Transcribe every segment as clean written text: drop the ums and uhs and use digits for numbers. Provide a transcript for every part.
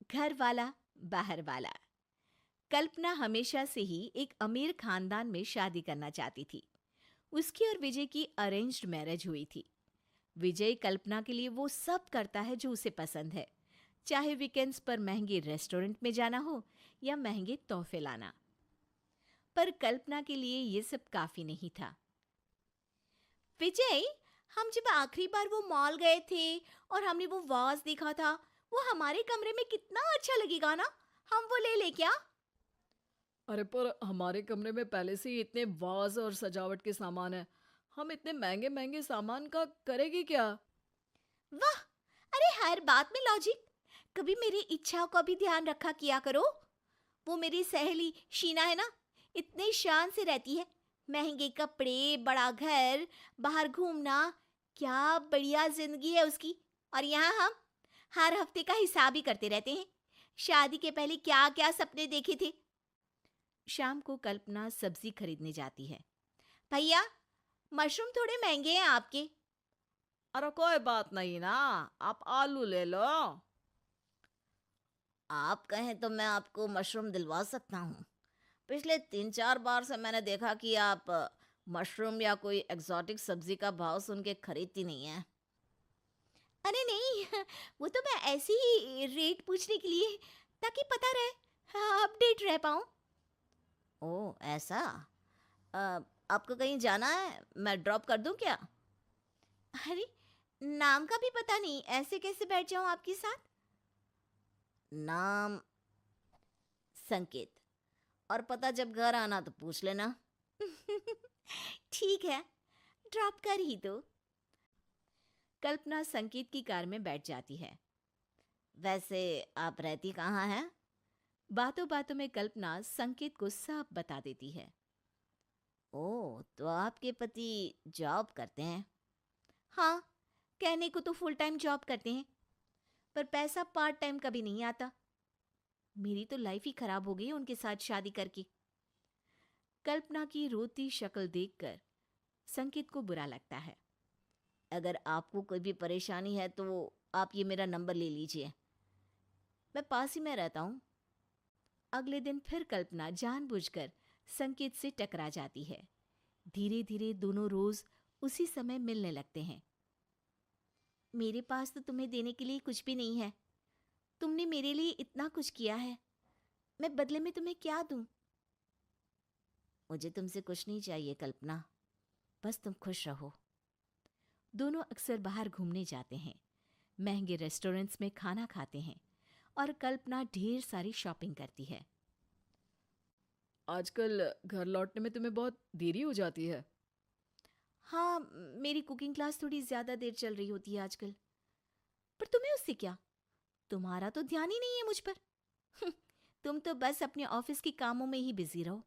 घर वाला बाहर वाला। कल्पना हमेशा से ही एक अमीर खानदान में शादी करना चाहती थी। उसकी और विजय की अरेंज्ड मैरिज हुई थी। विजय कल्पना के लिए वो सब करता है जो उसे पसंद है, चाहे वीकेंड्स पर महंगे रेस्टोरेंट में जाना हो या महंगे तोहफे लाना। पर कल्पना के लिए ये सब काफी नहीं था। विजय, हम जब आखिरी बार वो मॉल गए थे और हमने वो वाज देखा था, वो हमारे कमरे में कितना अच्छा लगेगा ना। हम वो ले ले क्या? अरे पर हमारे कमरे में पहले से ही इतने वाज और सजावट के सामान है। हम इतने महंगे महंगे सामान का करेगी क्या? वाह! अरे हर बात में लॉजिक। कभी मेरी इच्छाओं का भी ध्यान रखा किया करो। वो मेरी सहेली शीना है ना, इतने शान से रहती है। महंगे कपड़े, बड़ा घर, बाहर घूमना, क्या बढ़िया जिंदगी है उसकी। और यहाँ हम हर हफ्ते का हिसाब ही करते रहते हैं। शादी के पहले क्या क्या सपने देखे थे। शाम को कल्पना सब्जी खरीदने जाती है। भैया, मशरूम थोड़े महंगे हैं आपके। अरे कोई बात नहीं ना, आप आलू ले लो। आप कहें तो मैं आपको मशरूम दिलवा सकता हूँ। पिछले 3-4 बार से मैंने देखा कि आप मशरूम या कोई एक्सोटिक सब्जी का भाव सुन के खरीदती नहीं है। अरे नहीं, वो तो मैं ऐसे ही रेट पूछने के लिए, ताकि पता रहे, हाँ, अपडेट रह पाऊँ। ओह ऐसा। अ, आपको कहीं जाना है? मैं ड्रॉप कर दूं क्या? अरे, नाम का भी पता नहीं, ऐसे कैसे बैठ जाऊं आपके साथ? नाम संकेत। और पता जब घर आना तो पूछ लेना। ठीक है, ड्रॉप कर ही दो। कल्पना संकेत की कार में बैठ जाती है। वैसे आप रहती कहाँ हैं? बातों बातों में कल्पना संकेत को सब बता देती है। ओह, तो आपके पति जॉब करते हैं? हाँ, कहने को तो फुल टाइम जॉब करते हैं, पर पैसा पार्ट टाइम कभी नहीं आता। मेरी तो लाइफ ही खराब हो गई उनके साथ शादी करके। कल्पना की रोती शक्ल देखकर संकेत को बुरा लगता है। अगर आपको कोई भी परेशानी है तो आप ये मेरा नंबर ले लीजिए, मैं पास ही में रहता हूँ। अगले दिन फिर कल्पना जानबूझकर संकेत से टकरा जाती है। धीरे धीरे दोनों रोज उसी समय मिलने लगते हैं। मेरे पास तो तुम्हें देने के लिए कुछ भी नहीं है। तुमने मेरे लिए इतना कुछ किया है, मैं बदले में तुम्हें क्या दूं? मुझे तुमसे कुछ नहीं चाहिए कल्पना, बस तुम खुश रहो। दोनों अक्सर बाहर घूमने जाते हैं, महंगे रेस्टोरेंट्स में खाना खाते हैं और कल्पना ढेर सारी शॉपिंग करती है। आजकल घर लौटने में तुम्हें बहुत देरी हो जाती है। हाँ, मेरी कुकिंग क्लास थोड़ी ज्यादा देर चल रही होती है आजकल। पर तुम्हें उससे क्या? तुम्हारा तो ध्यान ही नहीं है मुझ पर। तुम तो बस अपने ऑफिस के कामों में ही बिजी रहो।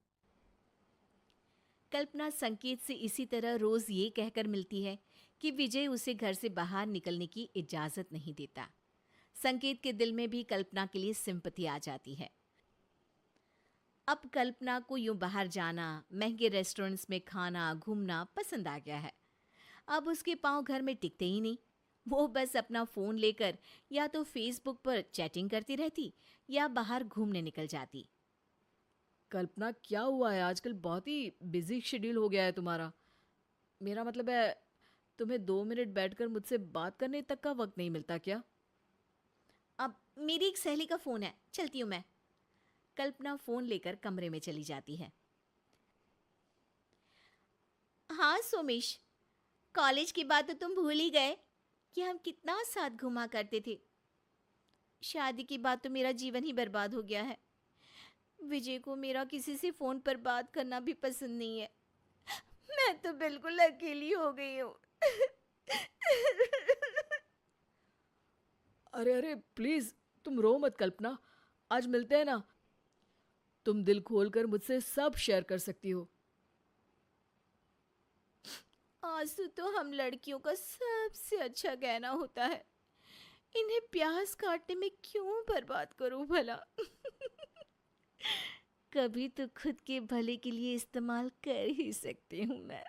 कल्पना संकेत से इसी तरह रोज ये कहकर मिलती है कि विजय उसे घर से बाहर निकलने की इजाजत नहीं देता। संकेत के दिल में भी कल्पना के लिए सिंपैथी आ जाती है। अब कल्पना को यूं बाहर जाना, महंगे रेस्टोरेंट्स में खाना घूमना पसंद आ गया है। अब उसके पांव घर में टिकते ही नहीं। वो बस अपना फोन लेकर या तो फेसबुक पर चैटिंग करती रहती या बाहर घूमने निकल जाती। कल्पना क्या हुआ है, आजकल बहुत ही बिजी शेड्यूल हो गया है तुम्हारा। मेरा मतलब है, तुम्हें 2 मिनट बैठकर मुझसे बात करने तक का वक्त नहीं मिलता क्या? अब मेरी एक सहेली का फोन है, चलती हूँ मैं। कल्पना फोन लेकर कमरे में चली जाती है। हाँ सोमेश, कॉलेज की बात तो तुम भूल ही गए कि हम कितना साथ घुमा करते थे। शादी की बात तो मेरा जीवन ही बर्बाद हो गया है। विजय को मेरा किसी से फोन पर बात करना भी पसंद नहीं है। मैं तो बिल्कुल अकेली हो गई हूँ। अरे अरे प्लीज, तुम रो मत कल्पना। आज मिलते हैं ना, तुम दिल खोलकर मुझसे सब शेयर कर सकती हो। आंसू तो हम लड़कियों का सबसे अच्छा गहना होता है। इन्हें प्यास काटने में क्यों बर्बाद करूं भला? कभी तो खुद के भले के लिए इस्तेमाल कर ही सकती हूँ मैं।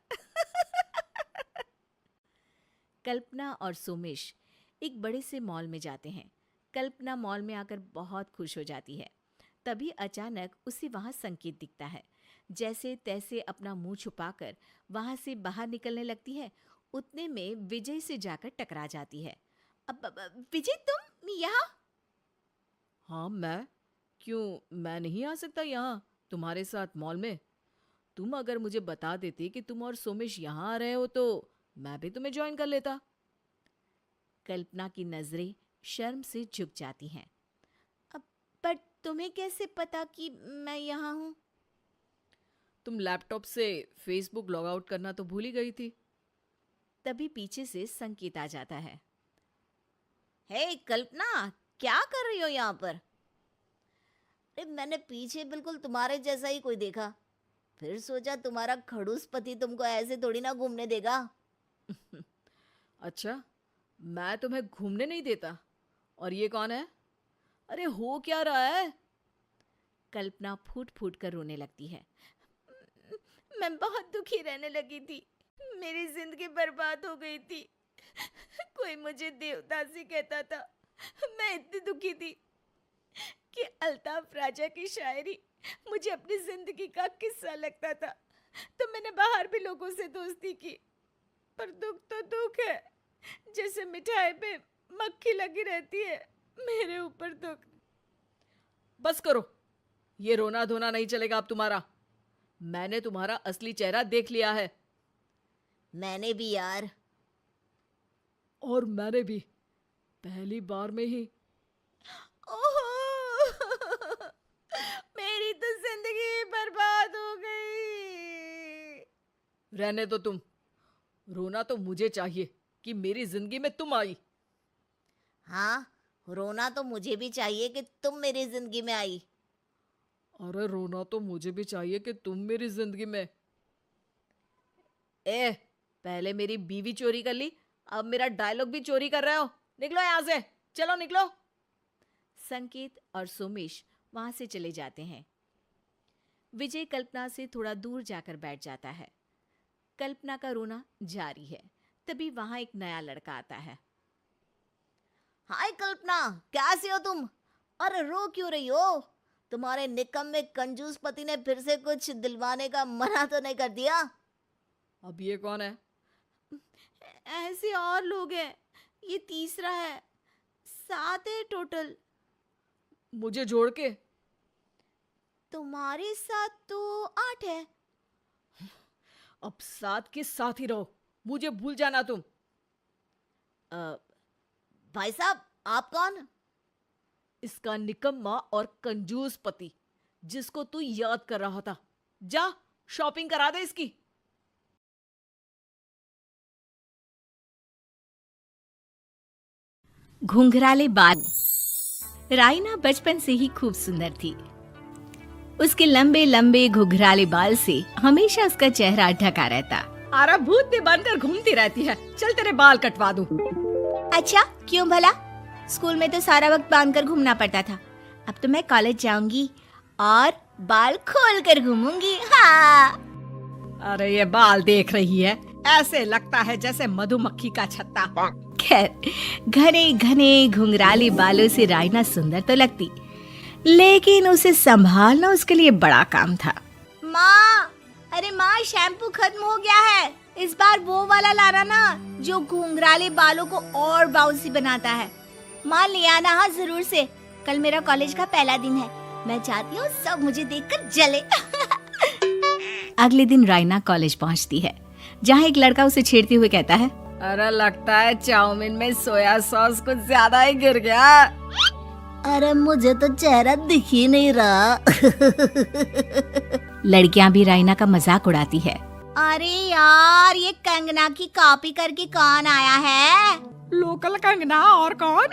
कल्पना और सोमेश एक बड़े से मॉल में जाते हैं। कल्पना मॉल में आकर बहुत खुश हो जाती है। तभी अचानक उसे वहां संकेत दिखता है। जैसे तैसे अपना मुंह छुपाकर वहां से बाहर निकलने लगती है। उतने में विजय से जाकर टकरा जाती है। विजय, तुम यहाँ? हाँ, मैं? क्यों, मैं नहीं आ सकता यहाँ तुम्हारे साथ मॉल में? तुम अगर मुझे बता देती कि तुम और सोमेश यहाँ आ रहे हो तो मैं भी तुम्हें ज्वाइन कर लेता। कल्पना की नजरें शर्म से झुक जाती हैं। अब पर तुम्हें कैसे पता कि मैं यहाँ हूँ? तुम लैपटॉप से फेसबुक लॉग आउट करना तो भूल ही गई थी। तभी पीछे से संकेत आ जाता है। हे कल्पना, क्या कर रही हो यहाँ पर? अरे मैंने पीछे बिल्कुल तुम्हारे जैसा ही कोई देखा, फिर सोचा तुम्हारा खड़ूस पति तुमको ऐसे थोड़ी ना घूमने देगा। अच्छा, मैं तुम्हें घूमने नहीं देता? और ये कौन है? अरे हो क्या रहा है? कल्पना फूट फूट कर रोने लगती है। मैं बहुत दुखी रहने लगी थी, मेरी जिंदगी बर्बाद हो गई थी। कोई मुझे देवदासी कहता था। मैं इतनी दुखी थी कि अल्ताफ राजा की शायरी मुझे अपनी जिंदगी का किस्सा लगता था। तो मैंने बाहर भी लोगों से दोस्ती की, पर दुख तो दुख है, जैसे मिठाई पे मक्खी लगी रहती है, मेरे ऊपर दुख। बस करो, ये रोना धोना नहीं चलेगा अब तुम्हारा। मैंने तुम्हारा असली चेहरा देख लिया है। मैंने भी यार। और मैंने भी, पहली बार में ही। ओहो, मेरी तो जिंदगी बर्बाद हो गई। रहने दो तुम, रोना तो मुझे चाहिए कि मेरी जिंदगी में तुम आई। हाँ, रोना तो मुझे भी चाहिए कि तुम मेरी जिंदगी में आई। अरे रोना तो मुझे भी चाहिए कि तुम मेरी जिंदगी में। पहले मेरी बीवी चोरी कर ली, अब मेरा डायलॉग भी चोरी कर रहे हो। निकलो यहां से, चलो निकलो। संकेत और सोमेश वहां से चले जाते हैं। विजय कल्पना से थोड़ा दूर जाकर बैठ जाता है। कल्पना का रोना जारी है। तभी वहां एक नया लड़का आता है। हाय कल्पना, कैसी हो तुम? अरे रो क्यों रही हो? तुम्हारे निकम्मे कंजूस पति ने फिर से कुछ दिलवाने का मना तो नहीं कर दिया? अब ये कौन है? ऐसे और लोग हैं, ये तीसरा है, 7 है टोटल। मुझे जोड़ के? तुम्हारे साथ तो 8 है। अब साथ के साथ ही रहो, मुझे भूल जाना तुम। भाई साहब, आप कौन? इसका निकम्मा और कंजूस पति, जिसको तू याद कर रहा था। जा शॉपिंग करा दे इसकी। घुंघराले बाल। राइना बचपन से ही खूब सुंदर थी। उसके लंबे लंबे घुंघराले बाल से हमेशा उसका चेहरा ढका रहता। आरा भूत ने बनकर घूमती रहती है, चल तेरे बाल कटवा दूं। अच्छा, क्यों भला? स्कूल में तो सारा वक्त बांधकर घूमना पड़ता था। अब तो मैं कॉलेज जाऊंगी और बाल खोल कर घूमूंगी। हाँ। अरे ये बाल देख रही है, ऐसे लगता है जैसे मधुमक्खी का छत्ता। खैर, घने घने घुंघराले बालों से राइना सुंदर तो लगती, लेकिन उसे संभालना उसके लिए बड़ा काम था। माँ, अरे माँ, शैम्पू खत्म हो गया है, इस बार वो वाला लाना ना जो घुंघराले बालों को और बाउंसी बनाता है। माँ ले आना, हाँ जरूर से। कल मेरा कॉलेज का पहला दिन है, मैं चाहती हूँ सब मुझे देखकर जले। अगले दिन राइना कॉलेज पहुँचती है, जहाँ एक लड़का उसे छेड़ते हुए कहता है, अरे लगता है चाउमीन में सोया सॉस कुछ ज्यादा ही गिर गया। अरे मुझे तो चेहरा दिख ही नहीं रहा। लड़कियां भी राइना का मजाक उड़ाती है। अरे यार, ये कंगना की कॉपी करके कौन आया है? लोकल कंगना, और कौन?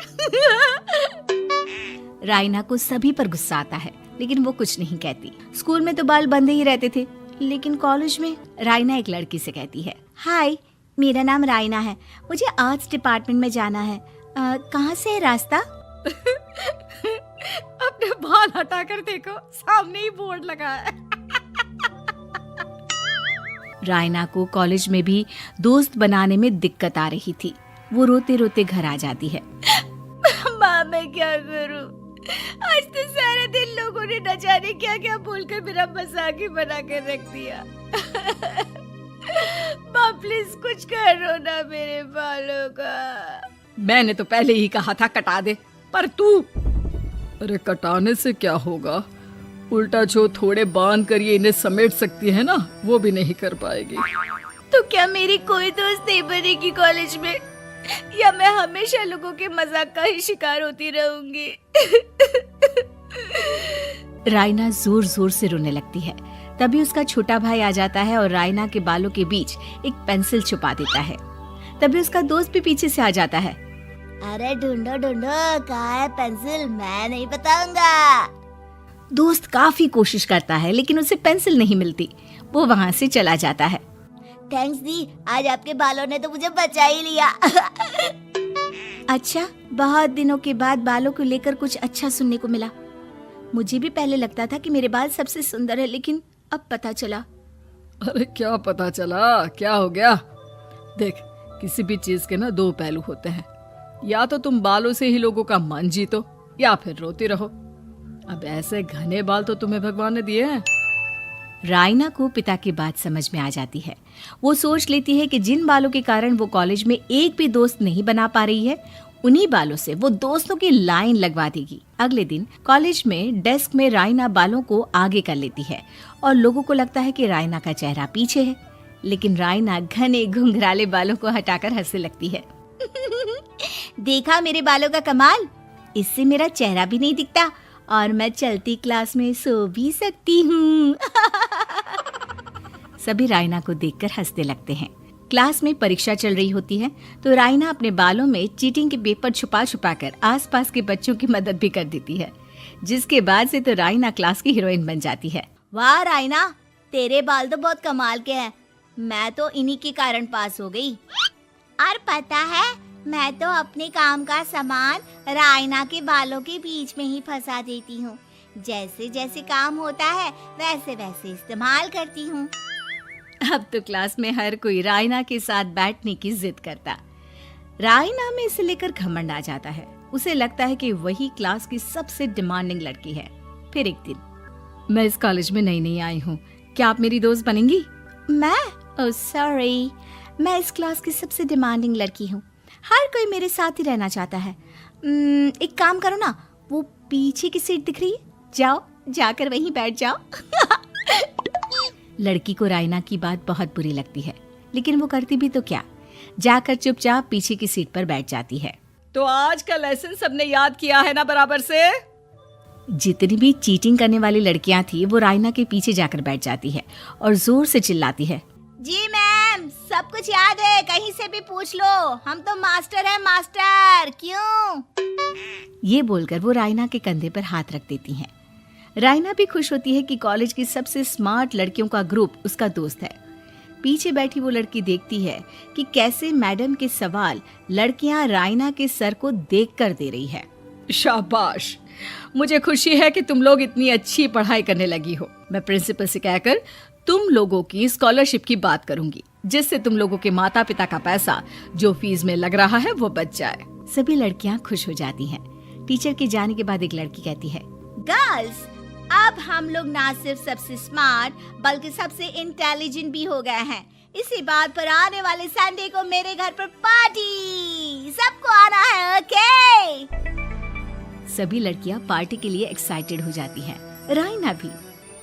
राइना को सभी पर गुस्सा आता है, लेकिन वो कुछ नहीं कहती। स्कूल में तो बाल बंधे ही रहते थे, लेकिन कॉलेज में राइना एक लड़की से कहती है, हाय, मेरा नाम राइना है, मुझे आर्ट्स डिपार्टमेंट में जाना है, कहाँ से है रास्ता? अपने बाल हटा कर देखो, सामने ही बोर्ड लगा है। राइना को कॉलेज में भी दोस्त बनाने में दिक्कत आ रही थी। वो रोते रोते घर आ जाती है। माँ, मैं क्या करूं? आज तो सारे दिन लोगों ने न जाने क्या क्या बोलकर मेरा मजाक ही बना कर रख दिया। माँ प्लीज कुछ करो ना मेरे बालों का। मैंने तो पहले ही कहा था कटा दे, पर तू। अरे कटाने से क्या होगा, उल्टा जो थोड़े बांध कर ये इन्हें समेट सकती है ना, वो भी नहीं कर पाएगी। तो क्या मेरी कोई दोस्त नहीं बनेगी कॉलेज में, या मैं हमेशा लोगों के मजाक का ही शिकार होती रहूंगी? रायना जोर जोर से रोने लगती है। तभी उसका छोटा भाई आ जाता है और रायना के बालों के बीच एक पेंसिल छुपा देता है। तभी उसका दोस्त भी पीछे से आ जाता है। अरे ढूंढो ढूंढो, कहाँ है पेंसिल? मैं नहीं बताऊंगा। दोस्त काफी कोशिश करता है लेकिन उसे पेंसिल नहीं मिलती। वो वहाँ से चला जाता है। थैंक्स दी, आज आपके बालों ने तो मुझे बचा ही लिया। अच्छा, बहुत दिनों के बाद बालों को लेकर कुछ अच्छा सुनने को मिला। मुझे भी पहले लगता था कि मेरे बाल सबसे सुंदर है, लेकिन अब पता चला। अरे क्या पता चला, क्या हो गया? देख, किसी भी चीज के ना दो पहलू होते हैं। या तो तुम बालों से ही लोगों का मन जीतो, या फिर रोती रहो। अब ऐसे घने बाल तो तुम्हें भगवान ने दिए हैं। रायना को पिता की बात समझ में आ जाती है। वो सोच लेती है कि जिन बालों के कारण वो कॉलेज में एक भी दोस्त नहीं बना पा रही है, उन्हीं बालों से वो दोस्तों की लाइन लगवा देगी। अगले दिन कॉलेज में डेस्क में रायना बालों को आगे कर लेती है और लोगों को लगता है कि रायना का चेहरा पीछे है, लेकिन रायना घने घुंघराले बालों को हटाकर हंसने लगती है। देखा मेरे बालों का कमाल, इससे मेरा चेहरा भी नहीं दिखता और मैं चलती क्लास में सो भी सकती हूँ। सभी रायना को देखकर हंसने लगते हैं। क्लास में परीक्षा चल रही होती है तो रायना अपने बालों में चीटिंग के पेपर छुपा छुपा कर आसपास के बच्चों की मदद भी कर देती है, जिसके बाद से तो रायना क्लास की हीरोइन बन जाती है। वाह रायना, तेरे बाल तो बहुत कमाल के हैं। मैं तो इन्हीं के कारण पास हो गई। और पता है, मैं तो अपने काम का सामान रायना के बालों के बीच में ही फंसा देती हूँ। जैसे जैसे काम होता है वैसे वैसे इस्तेमाल करती हूँ। अब तो क्लास में हर कोई रायना के साथ बैठने की जिद करता। रायना में इसे लेकर घमंड आ जाता है। उसे लगता है कि वही क्लास की सबसे डिमांडिंग लड़की है। फिर एक दिन, मैं इस कॉलेज में नई नई आई हूँ, क्या आप मेरी दोस्त बनेंगी? मैं? ओह सॉरी, मैं इस क्लास की सबसे डिमांडिंग लड़की हूँ। हर कोई मेरे साथ ही रहना चाहता है। एक काम करो ना, वो पीछे की सीट दिख रही है, जाओ जाकर वहीं बैठ जाओ। लड़की को रायना की बात बहुत बुरी लगती है, लेकिन वो करती भी तो क्या, जाकर चुपचाप पीछे की सीट पर बैठ जाती है। तो आज का लेसन सबने याद किया है ना बराबर से? जितनी भी चीटिंग करने वाली लड़कियां थी वो रायना के पीछे जाकर बैठ जाती है और जोर से चिल्लाती है, जी मैम, सब कुछ याद है, कहीं से भी पूछ लो, हम तो मास्टर हैं मास्टर, क्यों? ये बोलकर वो रायना के कंधे पर हाथ रख देती हैं। रायना भी खुश होती है कि कॉलेज की सबसे स्मार्ट लड़कियों का ग्रुप उसका दोस्त है। पीछे बैठी वो लड़की देखती है कि कैसे मैडम के सवाल लड़कियां रायना के सर को देखकर दे रही है। शाबाश, मुझे खुशी है कि तुम लोग इतनी अच्छी पढ़ाई करने लगी हो। मैं प्रिंसिपल से कहकर तुम लोगों की स्कॉलरशिप की बात करूंगी, जिससे तुम लोगों के माता पिता का पैसा जो फीस में लग रहा है वो बच जाए। सभी लड़कियां खुश हो जाती हैं। टीचर के जाने के बाद एक लड़की कहती है, गर्ल्स, अब हम लोग ना सिर्फ सबसे स्मार्ट बल्कि सबसे इंटेलिजेंट भी हो गए हैं। इसी बात पर आने वाले संडे को मेरे घर पर पार्टी, सबको आना है, ओके? सभी लड़कियां पार्टी के लिए एक्साइटेड हो जाती हैं। रायना भी।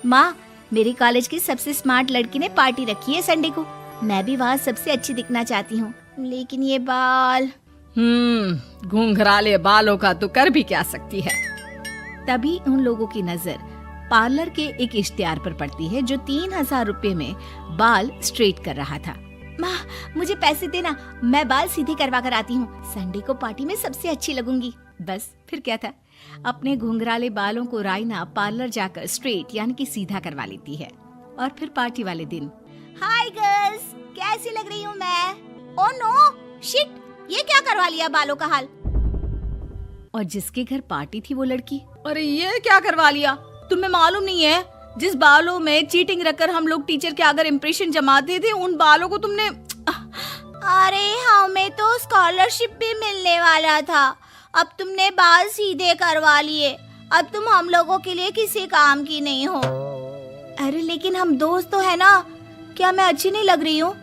माँ, मेरे कॉलेज की सबसे स्मार्ट लड़की ने पार्टी रखी है संडे को। मैं भी वहाँ सबसे अच्छी दिखना चाहती हूँ, लेकिन ये बाल। घुंघराले बालों का तो कर भी क्या सकती है। तभी उन लोगों की नजर पार्लर के एक इश्तिहार पर पड़ती है जो 3000 रुपए में बाल स्ट्रेट कर रहा था। माँ, मुझे पैसे देना, मैं बाल सीधे करवा कर आती हूँ, संडे को पार्टी में सबसे अच्छी लगूंगी। बस फिर क्या था, अपने घुंघराले बालों को रायना पार्लर जाकर स्ट्रेट यानी कि सीधा करवा लेती है। और फिर पार्टी वाले दिन, हाय गर्ल्स, कैसी लग रही हूँ मैं? ओह नो, शिट, ये क्या करवा लिया बालों का हाल? और जिसके घर पार्टी थी वो लड़की, अरे ये क्या करवा लिया? तुम्हें मालूम नहीं है, जिस बालों में चीटिंग रखकर हम लोग टीचर के अगर इम्प्रेशन जमाते थे, उन बालों को तुमने। अरे हमें तो स्कॉलरशिप भी मिलने वाला था अब तुमने बाल सीधे करवा लिए, अब तुम हम लोगों के लिए किसी काम की नहीं हो। अरे लेकिन हम दोस्त तो है ना, क्या मैं अच्छी नहीं लग रही हूँ?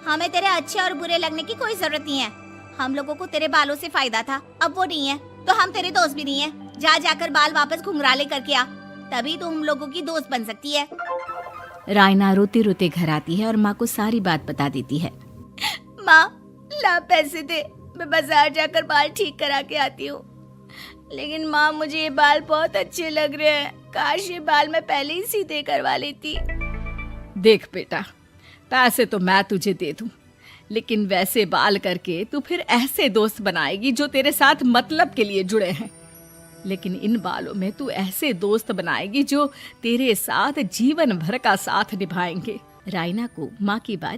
हमें तेरे अच्छे और बुरे लगने की कोई जरूरत नहीं है। हम लोगों को तेरे बालों से फायदा था, अब वो नहीं है तो हम तेरे दोस्त भी नहीं है। जा जाकर बाल वापस घुंघराले करके आ, तभी तो हम लोगों की दोस्त बन सकती है। रायना रोते रोते घर आती है और माँ को सारी बात बता देती है। माँ, ला पैसे दे, मैं बाजार जाकर बाल ठीक करा के आती हूँ। लेकिन माँ, मुझे ये बाल बहुत अच्छे लग रहे हैं, काश ये बाल मैं पहले ही सीधे करवा लेती। देख बेटा, पैसे तो मैं तुझे दे दूं, लेकिन वैसे बाल करके तू फिर ऐसे दोस्त बनाएगी जो तेरे साथ मतलब के लिए जुड़े हैं। लेकिन इन बालों में तू ऐसे दोस्त बनाएगी जो तेरे साथ जीवन भर का साथ निभाएंगे। रायना को माँ की बात